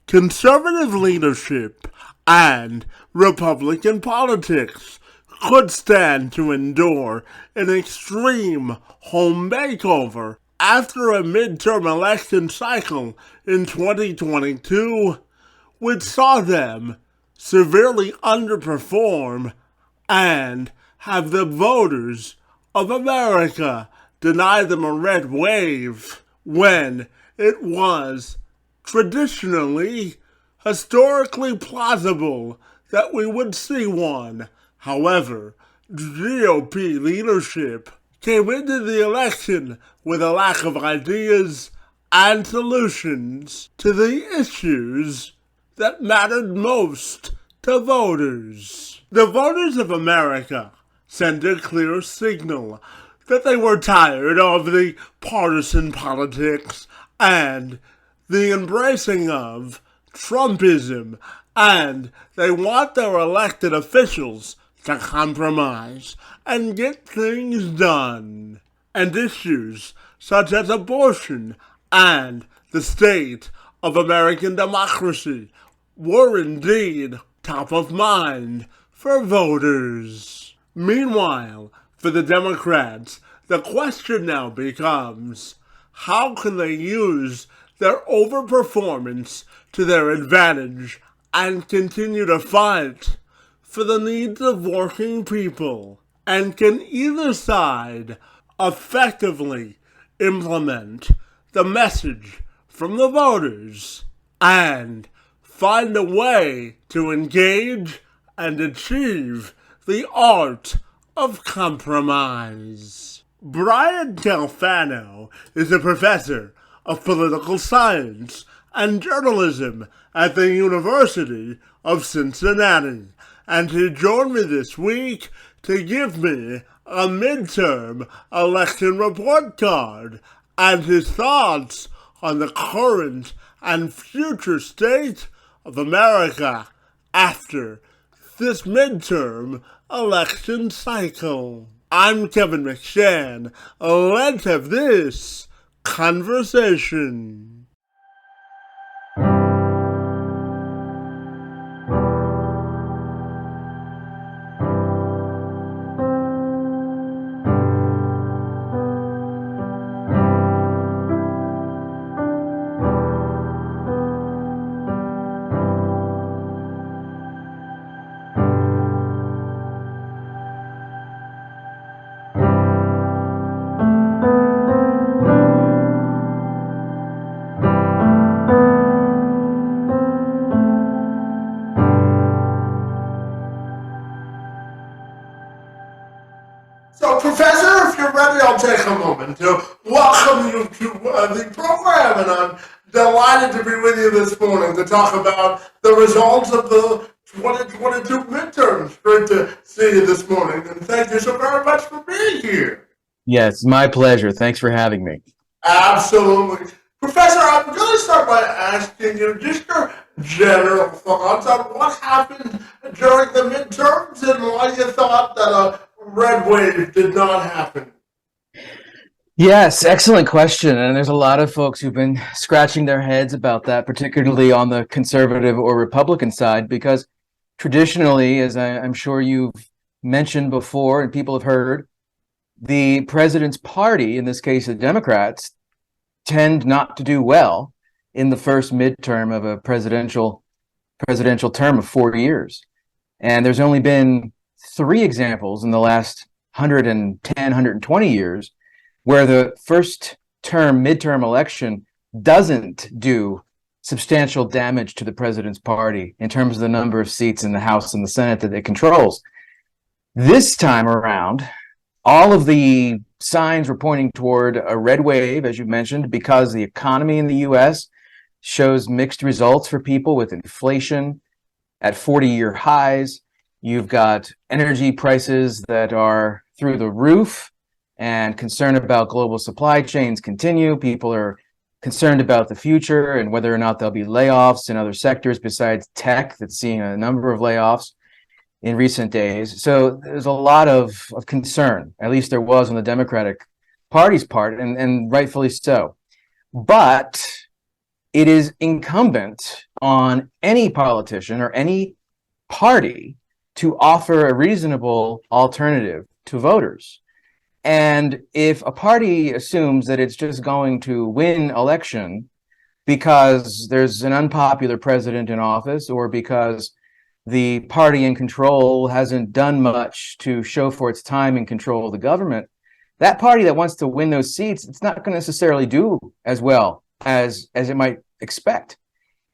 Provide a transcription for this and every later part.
conservative leadership and Republican politics could stand to endure an extreme home makeover after a midterm election cycle in 2022, which saw them severely underperform and have the voters of America deny them a red wave when it was traditionally, historically plausible that we would see one. However, GOP leadership came into the election with a lack of ideas and solutions to the issues that mattered most to voters. The voters of America sent a clear signal that they were tired of the partisan politics and the embracing of Trumpism, and they want their elected officials to compromise and get things done. And issues such as abortion and the state of American democracy were indeed top of mind for voters. Meanwhile, for the Democrats, the question now becomes, how can they use their overperformance to their advantage and continue to fight for the needs of working people? And can either side effectively implement the message from the voters and find a way to engage and achieve the art of compromise? Brian Calfano is a professor of political science and journalism at the University of Cincinnati, and he joined me this week to give me a midterm election report card and his thoughts on the current and future state of America after this midterm election cycle. I'm Kevin McShann. Let's have this conversation. So, Professor, if you're ready, I'll take a moment to welcome you to the program, and I'm delighted to be with you this morning to talk about the results of the 2022 midterms. Great to see you this morning, and thank you so very much for being here. Yes, my pleasure. Thanks for having me. Absolutely. Professor, I'm going to start by asking you just your general thoughts on what happened during the midterms and why you thought that a red wave did not happen. Yes, excellent question. And there's a lot of folks who've been scratching their heads about that, particularly on the conservative or Republican side, because traditionally, as I'm sure you've mentioned before and people have heard, the president's party, in this case the Democrats, tend not to do well in the first midterm of a presidential term of 4 years. And there's only been 3 examples in the last 110, 120 years where the first term midterm election doesn't do substantial damage to the president's party in terms of the number of seats in the House and the Senate that it controls. This time around, all of the signs were pointing toward a red wave, as you mentioned, because the economy in the U.S. shows mixed results for people, with inflation at 40-year highs. You've got energy prices that are through the roof, and concern about global supply chains continue. People are concerned about the future and whether or not there'll be layoffs in other sectors besides tech, that's seeing a number of layoffs in recent days. So there's a lot of concern, at least there was on the Democratic Party's part, and rightfully so. But it is incumbent on any politician or any party to offer a reasonable alternative to voters. And if a party assumes that it's just going to win election because there's an unpopular president in office, or because the party in control hasn't done much to show for its time in control of the government, that party that wants to win those seats, it's not going to necessarily do as well as it might expect.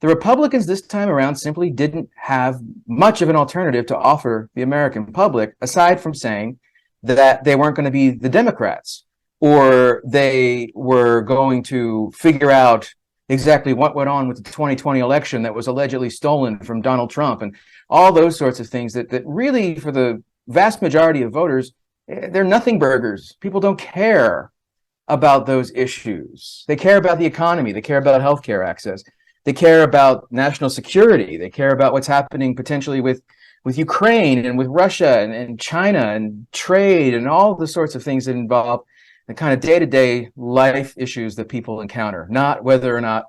The Republicans this time around simply didn't have much of an alternative to offer the American public, aside from saying that they weren't going to be the Democrats, or they were going to figure out exactly what went on with the 2020 election that was allegedly stolen from Donald Trump, and all those sorts of things that really, for the vast majority of voters, they're nothing burgers. People don't care about those issues. They care about the economy. They care about healthcare access. They care about national security. They care about what's happening potentially with Ukraine and with Russia and China and trade and all the sorts of things that involve the kind of day-to-day life issues that people encounter, not whether or not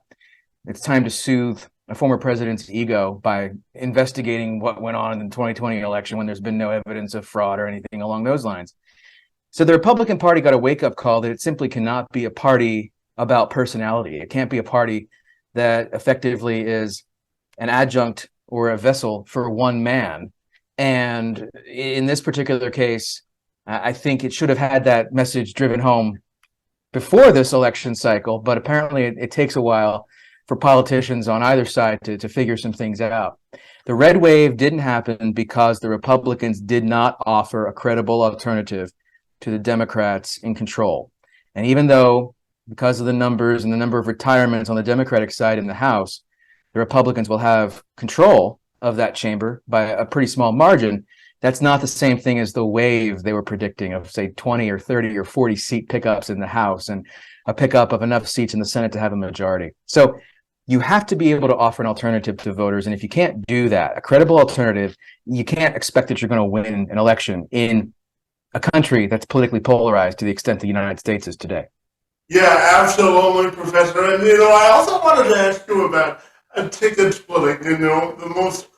it's time to soothe a former president's ego by investigating what went on in the 2020 election when there's been no evidence of fraud or anything along those lines. So the Republican Party got a wake-up call that it simply cannot be a party about personality. It can't be a party that effectively is an adjunct or a vessel for one man. And in this particular case, I think it should have had that message driven home before this election cycle, but apparently it takes a while for politicians on either side to figure some things out. The red wave didn't happen because the Republicans did not offer a credible alternative to the Democrats in control. And even though, because of the numbers and the number of retirements on the Democratic side in the House, the Republicans will have control of that chamber by a pretty small margin, that's not the same thing as the wave they were predicting of, say, 20 or 30 or 40 seat pickups in the House and a pickup of enough seats in the Senate to have a majority. So you have to be able to offer an alternative to voters. And if you can't do that, a credible alternative, you can't expect that you're going to win an election in a country that's politically polarized to the extent the United States is today. Yeah, absolutely, Professor. And, I also wanted to ask you about ticket splitting. The most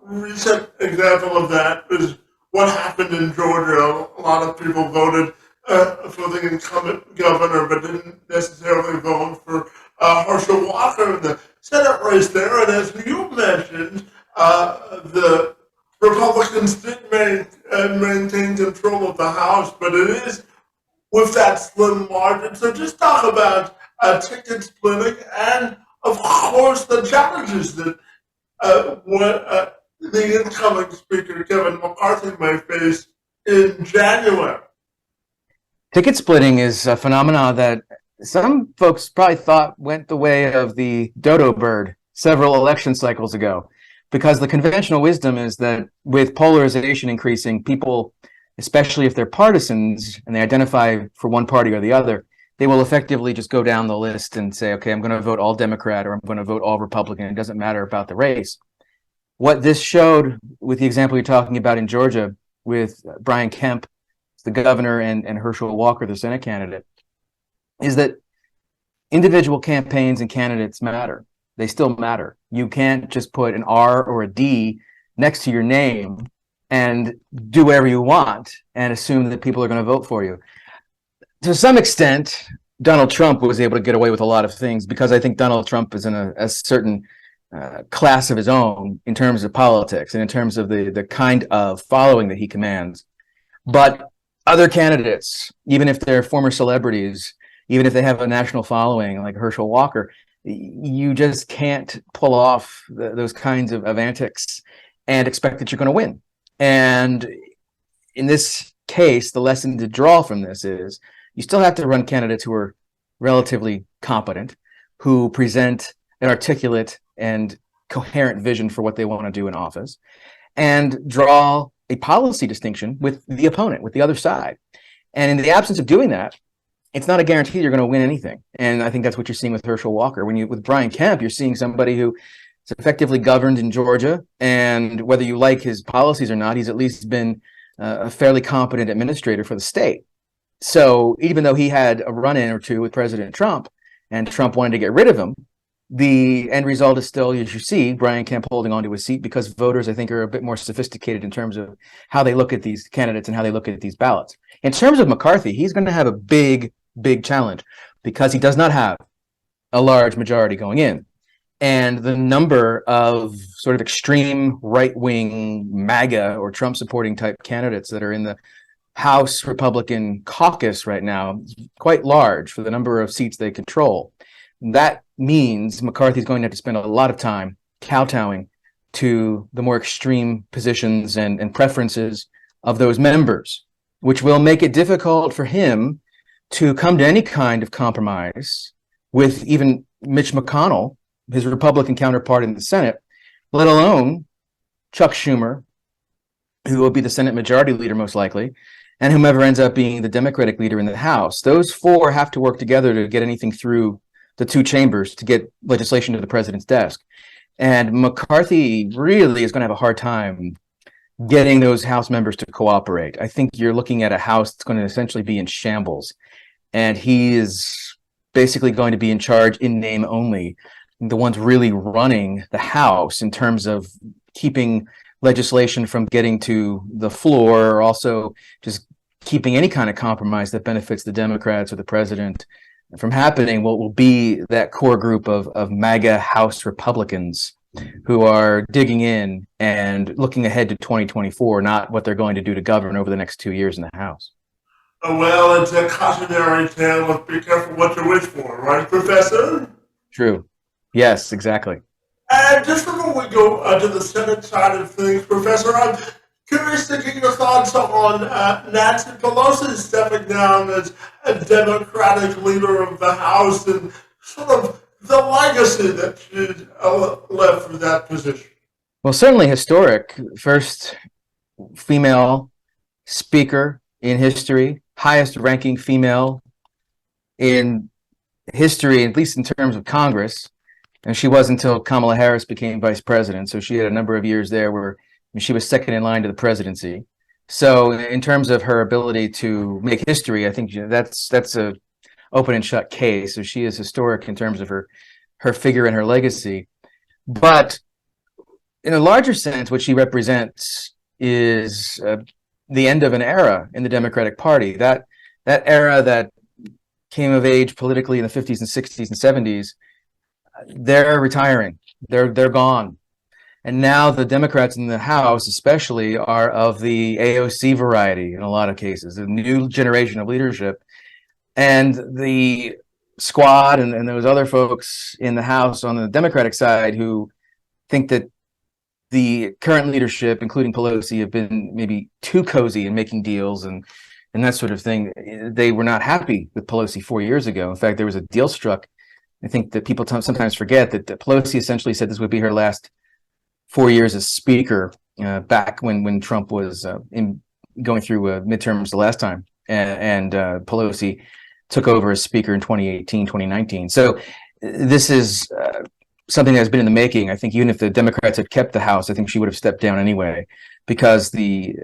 recent example of that is what happened in Georgia. A lot of people voted for the incumbent governor, but didn't necessarily vote for Herschel Walker in the Senate race there. And as you mentioned, the Republicans did maintain control of the House, but it is with that slim margin. So just talk about ticket splitting and, of course, the challenges that the incoming Speaker, Kevin McCarthy, may face in January. Ticket splitting is a phenomenon that some folks probably thought went the way of the dodo bird several election cycles ago, because the conventional wisdom is that with polarization increasing, people, especially if they're partisans and they identify for one party or the other, they will effectively just go down the list and say, okay, I'm going to vote all Democrat or I'm going to vote all Republican. It doesn't matter about the race. What this showed with the example you're talking about in Georgia with Brian Kemp, the governor, and Herschel Walker, the Senate candidate, is that individual campaigns and candidates matter. They still matter. You can't just put an R or a D next to your name and do whatever you want and assume that people are going to vote for you. To some extent, Donald Trump was able to get away with a lot of things because I think Donald Trump is in a certain class of his own in terms of politics and in terms of the kind of following that he commands. But other candidates, even if they're former celebrities, even if they have a national following like Herschel Walker, you just can't pull off those kinds of antics and expect that you're going to win. And in this case, the lesson to draw from this is you still have to run candidates who are relatively competent, who present an articulate and coherent vision for what they want to do in office, and draw a policy distinction with the opponent, with the other side. And in the absence of doing that, it's not a guarantee you're going to win anything. And I think that's what you're seeing with Herschel Walker. With Brian Kemp, you're seeing somebody who is effectively governed in Georgia, and whether you like his policies or not, he's at least been a fairly competent administrator for the state. So even though he had a run-in or two with President Trump, and Trump wanted to get rid of him, The end result is still, as you see, Brian Kemp holding onto his seat because voters, I think, are a bit more sophisticated in terms of how they look at these candidates and how they look at these ballots. In terms of McCarthy, he's going to have a big, big challenge because he does not have a large majority going in. And the number of sort of extreme right-wing MAGA or Trump-supporting type candidates that are in the House Republican caucus right now is quite large for the number of seats they control. That means McCarthy's going to have to spend a lot of time kowtowing to the more extreme positions and preferences of those members, which will make it difficult for him to come to any kind of compromise with even Mitch McConnell, his Republican counterpart in the Senate, let alone Chuck Schumer, who will be the Senate Majority Leader most likely, and whomever ends up being the Democratic leader in the House. Those four have to work together to get anything through the two chambers to get legislation to the president's desk. And McCarthy really is going to have a hard time getting those House members to cooperate. I think you're looking at a House that's going to essentially be in shambles. And he is basically going to be in charge in name only, the ones really running the House in terms of keeping legislation from getting to the floor, or also just keeping any kind of compromise that benefits the Democrats or the president from happening. What will be that core group of MAGA House Republicans who are digging in and looking ahead to 2024, not what they're going to do to govern over the next 2 years in the House. Well, it's a cautionary tale of be careful what you wish for, right, Professor? True. Yes, exactly. And just before we go to the Senate side of things, Professor, I'm curious to get your thoughts on Nancy Pelosi stepping down as a Democratic leader of the House and sort of the legacy that she left for that position. Well, certainly historic. First female speaker in history, highest ranking female in history, at least in terms of Congress. And she was until Kamala Harris became vice president. So she had a number of years there where she was second in line to the presidency. So in terms of her ability to make history, I think that's a open and shut case. So she is historic in terms of her figure and her legacy. But in a larger sense, what she represents is the end of an era in the Democratic Party. That era that came of age politically in the 50s and 60s and 70s, they're retiring. They're gone. And now the Democrats in the House especially are of the AOC variety in a lot of cases, a new generation of leadership. And the squad and those other folks in the House on the Democratic side who think that the current leadership, including Pelosi, have been maybe too cozy in making deals and that sort of thing. They were not happy with Pelosi 4 years ago. In fact, there was a deal struck. I think that people sometimes forget that Pelosi essentially said this would be her last 4 years as speaker back when Trump was going through midterms the last time. And Pelosi took over as speaker in 2018, 2019. So this is something that's been in the making. I think even if the Democrats had kept the House, I think she would have stepped down anyway, because the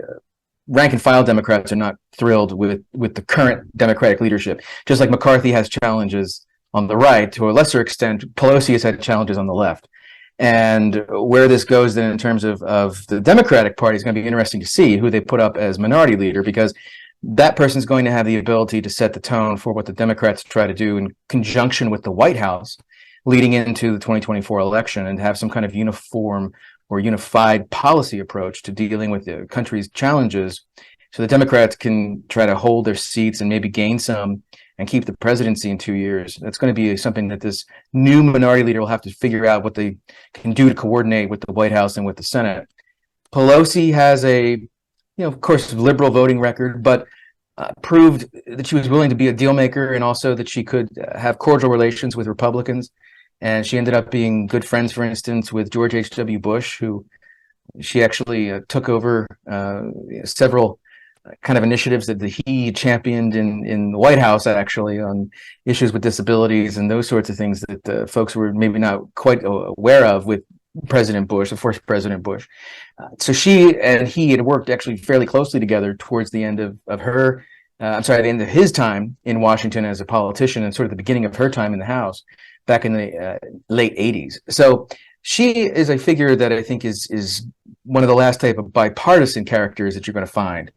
rank and file Democrats are not thrilled with the current Democratic leadership. Just like McCarthy has challenges on the right, to a lesser extent, Pelosi has had challenges on the left. And where this goes then in terms of the Democratic Party is going to be interesting to see who they put up as minority leader, because that person's going to have the ability to set the tone for what the Democrats try to do in conjunction with the White House leading into the 2024 election, and have some kind of uniform or unified policy approach to dealing with the country's challenges, so the Democrats can try to hold their seats and maybe gain some and keep the presidency in 2 years. That's going to be something that this new minority leader will have to figure out what they can do to coordinate with the White House and with the Senate. Pelosi has a, of course, liberal voting record, but proved that she was willing to be a deal maker, and also that she could have cordial relations with Republicans. And she ended up being good friends, for instance, with George H.W. Bush, who she actually took over several kind of initiatives that he championed in the White House, actually, on issues with disabilities and those sorts of things that folks were maybe not quite aware of with President Bush, the first President Bush. So she and he had worked actually fairly closely together towards the end of the end of his time in Washington as a politician, and sort of the beginning of her time in the House. back in the late 80s. So she is a figure that I think is one of the last type of bipartisan characters that you're going to find.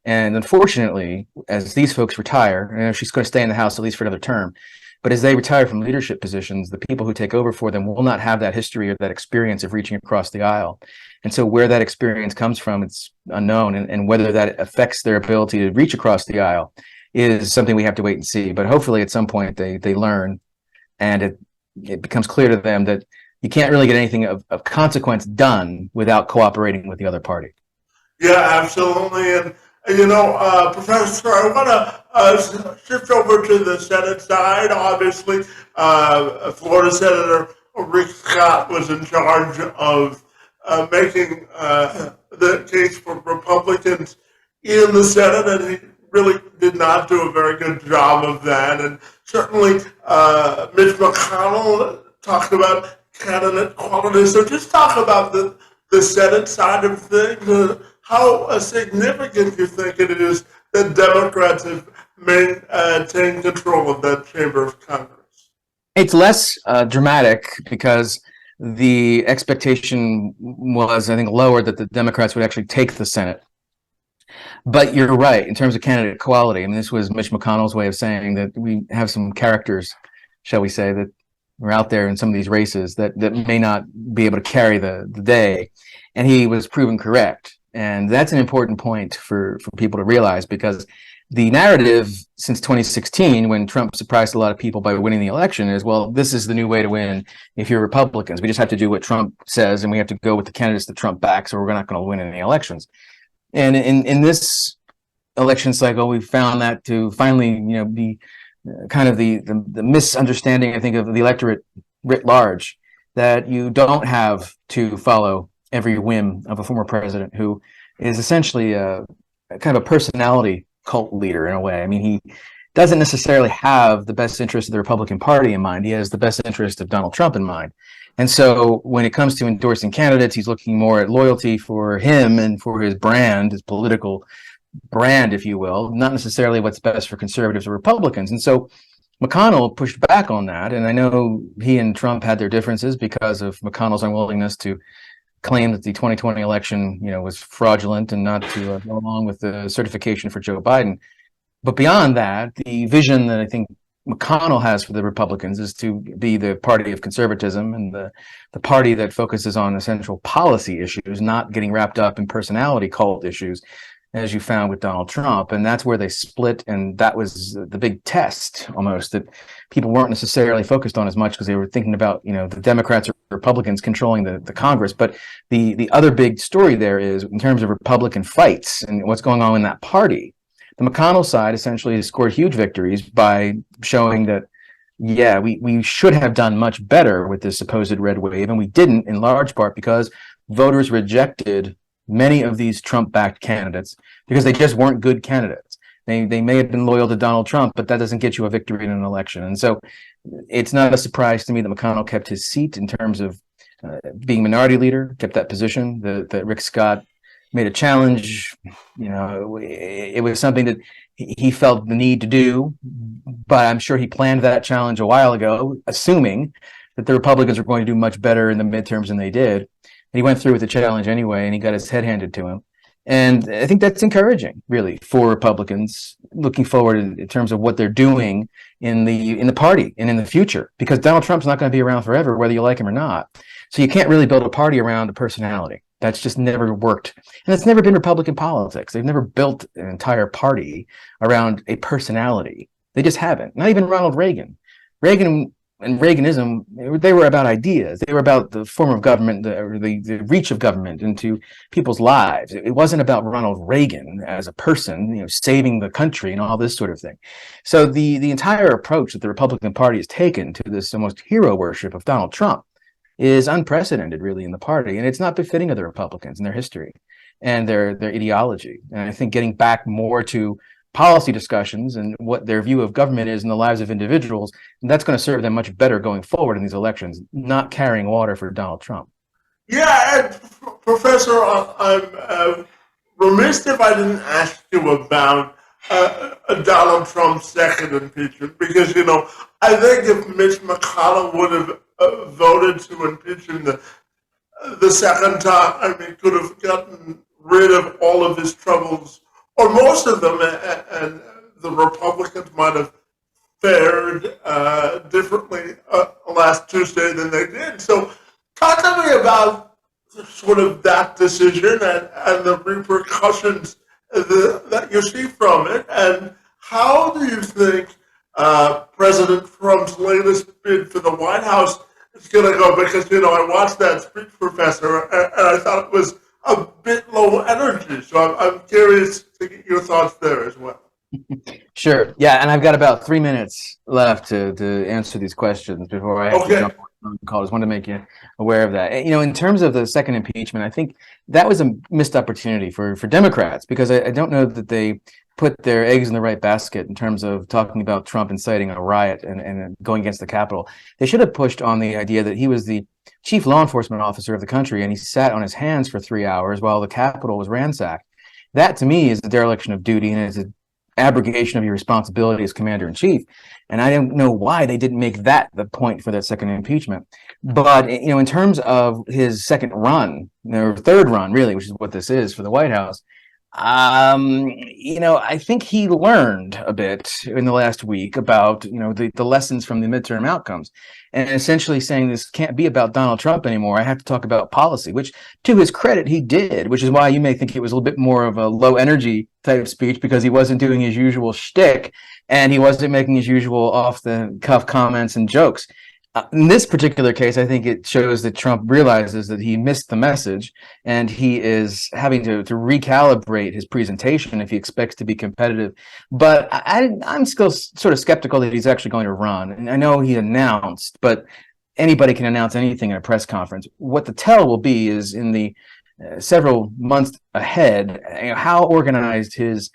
And unfortunately, as these folks retire, you know, she's going to stay in the House at least for another term. But as they retire from leadership positions, the people who take over for them will not have that history or that experience of reaching across the aisle. And so where that experience comes from, it's unknown. And whether that affects their ability to reach across the aisle is something we have to wait and see. But hopefully at some point they learn, and it becomes clear to them that you can't really get anything of consequence done without cooperating with the other party. Yeah, absolutely. And, Professor, I want to shift over to the Senate side. Obviously, Florida Senator Rick Scott was in charge of making the case for Republicans in the Senate, and he really did not do a very good job of that. And certainly, Mitch McConnell talked about candidate quality. So just talk about the Senate side of things. How significant you think it is that Democrats have maintained control of that chamber of Congress? It's less dramatic because the expectation was, I think, lower that the Democrats would actually take the Senate. But you're right, in terms of candidate quality. I mean, this was Mitch McConnell's way of saying that we have some characters, shall we say, that were out there in some of these races that may not be able to carry the day. And he was proven correct. And that's an important point for people to realize, because the narrative since 2016, when Trump surprised a lot of people by winning the election, is, well, this is the new way to win if you're Republicans. We just have to do what Trump says, and we have to go with the candidates that Trump backs, or we're not going to win any elections. And in this election cycle, we found that to finally, be kind of the misunderstanding, I think, of the electorate writ large, that you don't have to follow every whim of a former president who is essentially a kind of a personality cult leader in a way. I mean, he doesn't necessarily have the best interest of the Republican Party in mind. He has the best interest of Donald Trump in mind. And so when it comes to endorsing candidates, he's looking more at loyalty for him and for his brand, his political brand, if you will, not necessarily what's best for conservatives or Republicans. And so McConnell pushed back on that. And I know he and Trump had their differences because of McConnell's unwillingness to claim that the 2020 election, was fraudulent and not to go along with the certification for Joe Biden. But beyond that, the vision that I think McConnell has for the Republicans is to be the party of conservatism and the party that focuses on essential policy issues, not getting wrapped up in personality cult issues, as you found with Donald Trump. And that's where they split. And that was the big test, almost, that people weren't necessarily focused on as much because they were thinking about, the Democrats or Republicans controlling the Congress. But the other big story there is, in terms of Republican fights and what's going on in that party, the McConnell side essentially has scored huge victories by showing that, yeah, we should have done much better with this supposed red wave. And we didn't, in large part because voters rejected many of these Trump-backed candidates because they just weren't good candidates. They may have been loyal to Donald Trump, but that doesn't get you a victory in an election. And so it's not a surprise to me that McConnell kept his seat in terms of being minority leader, kept that position, that Rick Scott made a challenge. It was something that he felt the need to do, but I'm sure he planned that challenge a while ago, assuming that the Republicans were going to do much better in the midterms than they did. And he went through with the challenge anyway, and he got his head handed to him. And I think that's encouraging, really, for Republicans looking forward in terms of what they're doing in the party and in the future, because Donald Trump's not going to be around forever, whether you like him or not. So you can't really build a party around a personality. That's just never worked. And it's never been Republican politics. They've never built an entire party around a personality. They just haven't. Not even Ronald Reagan. Reagan and Reaganism, they were about ideas. They were about the form of government, the reach of government into people's lives. It wasn't about Ronald Reagan as a person, saving the country and all this sort of thing. So the entire approach that the Republican Party has taken to this almost hero worship of Donald Trump is unprecedented, really, in the party. And it's not befitting of the Republicans and their history and their ideology. And I think getting back more to policy discussions and what their view of government is in the lives of individuals, that's going to serve them much better going forward in these elections, not carrying water for Donald Trump. Yeah, and Professor, I'm remiss if I didn't ask you about Donald Trump's second impeachment because, I think if Mitch McConnell would have voted to impeach him the second time, I mean, could have gotten rid of all of his troubles, or most of them, and the Republicans might have fared differently last Tuesday than they did. So, talk to me about sort of that decision and the repercussions that you see from it, and how do you think President Trump's latest bid for the White House is going to go? Because, I watched that speech, Professor, and I thought it was a bit low energy. So I'm curious to get your thoughts there as well. Sure. Yeah, and I've got about 3 minutes left to answer these questions before I have to jump on the call. I just wanted to make you aware of that. In terms of the second impeachment, I think that was a missed opportunity for Democrats, because I don't know that they put their eggs in the right basket in terms of talking about Trump inciting a riot and going against the Capitol. They should have pushed on the idea that he was the chief law enforcement officer of the country, and he sat on his hands for 3 hours while the Capitol was ransacked. That, to me, is a dereliction of duty, and is a abrogation of your responsibility as commander-in-chief. And I don't know why they didn't make that the point for that second impeachment. But, in terms of his second run, or third run, really, which is what this is for the White House, I think he learned a bit in the last week about, the lessons from the midterm outcomes, and essentially saying this can't be about Donald Trump anymore. I have to talk about policy, which, to his credit, he did, which is why you may think it was a little bit more of a low energy type of speech, because he wasn't doing his usual shtick and he wasn't making his usual off the cuff comments and jokes. In this particular case, I think it shows that Trump realizes that he missed the message, and he is having to recalibrate his presentation if he expects to be competitive. But I'm still sort of skeptical that he's actually going to run. And I know he announced, but anybody can announce anything in a press conference. What the tell will be is in the several months ahead, how organized his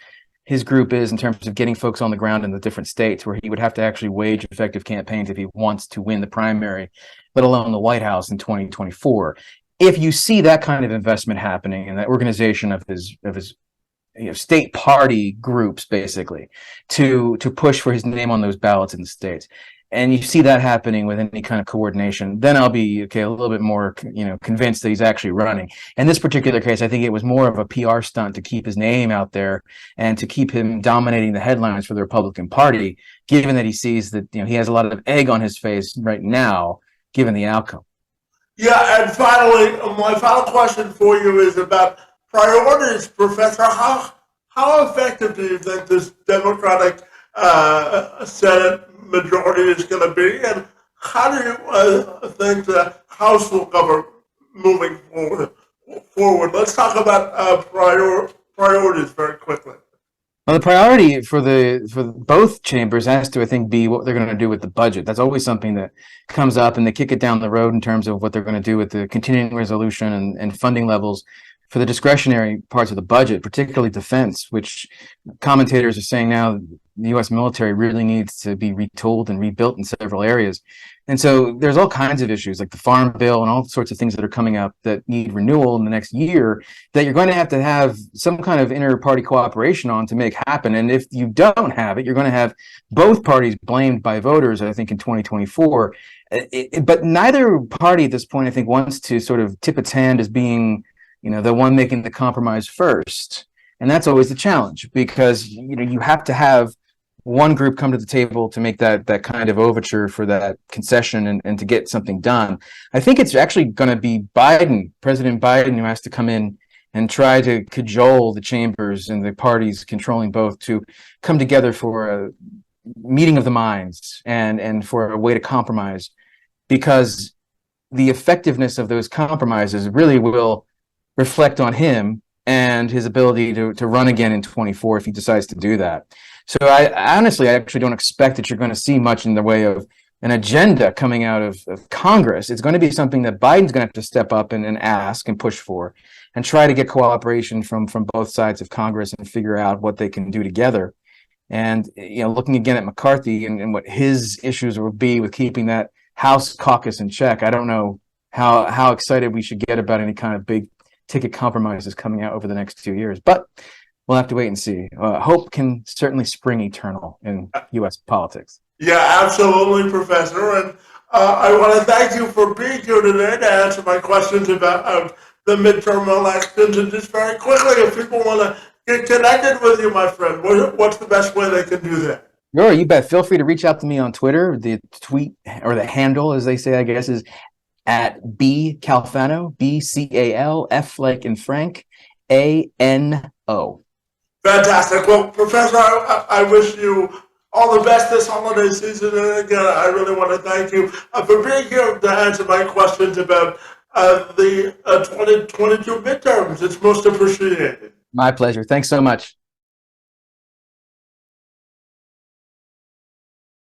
group is in terms of getting folks on the ground in the different states, where he would have to actually wage effective campaigns if he wants to win the primary, let alone the White House in 2024. If you see that kind of investment happening and that organization of his state party groups, basically, to push for his name on those ballots in the states, and you see that happening with any kind of coordination, then I'll be a little bit more, convinced that he's actually running. In this particular case, I think it was more of a PR stunt to keep his name out there and to keep him dominating the headlines for the Republican Party, given that he sees that, he has a lot of egg on his face right now, given the outcome. Yeah, and finally, my final question for you is about priorities, Professor. How effective do you think this Democratic Senate majority is going to be, and how do you think the House will govern moving forward? Let's talk about priorities very quickly. Well, the priority for both chambers has to, I think, be what they're going to do with the budget. That's always something that comes up, and they kick it down the road in terms of what they're going to do with the continuing resolution and funding levels for the discretionary parts of the budget, particularly defense, which commentators are saying now the U.S. military really needs to be retooled and rebuilt in several areas. And so there's all kinds of issues like the Farm Bill and all sorts of things that are coming up that need renewal in the next year that you're going to have some kind of inter-party cooperation on to make happen. And if you don't have it, you're going to have both parties blamed by voters, I think, in 2024. But neither party at this point, I think, wants to sort of tip its hand as being the one making the compromise first. And that's always the challenge, because, you have to have one group come to the table to make that kind of overture for that concession and to get something done. I think it's actually going to be President Biden, who has to come in and try to cajole the chambers and the parties controlling both to come together for a meeting of the minds and for a way to compromise, because the effectiveness of those compromises really will reflect on him and his ability to run again in 24 if he decides to do that. So I actually don't expect that you're going to see much in the way of an agenda coming out of Congress. It's going to be something that Biden's going to have to step up and ask and push for and try to get cooperation from both sides of Congress and figure out what they can do together. And, looking again at McCarthy and what his issues will be with keeping that House caucus in check, I don't know how excited we should get about any kind of big ticket compromises coming out over the next 2 years. But we'll have to wait and see. Hope can certainly spring eternal in U.S. politics. Yeah, absolutely, Professor. And I want to thank you for being here today to answer my questions about the midterm elections. And just very quickly, if people want to get connected with you, my friend, what's the best way they can do that? Sure, you bet. Feel free to reach out to me on Twitter. The tweet, or the handle, as they say, I guess, is at B Calfano, BCALF like in Frank, ANO. Fantastic. Well, Professor, I wish you all the best this holiday season. And again, I really want to thank you for being here to answer my questions about the 2022 midterms. It's most appreciated. My pleasure. Thanks so much.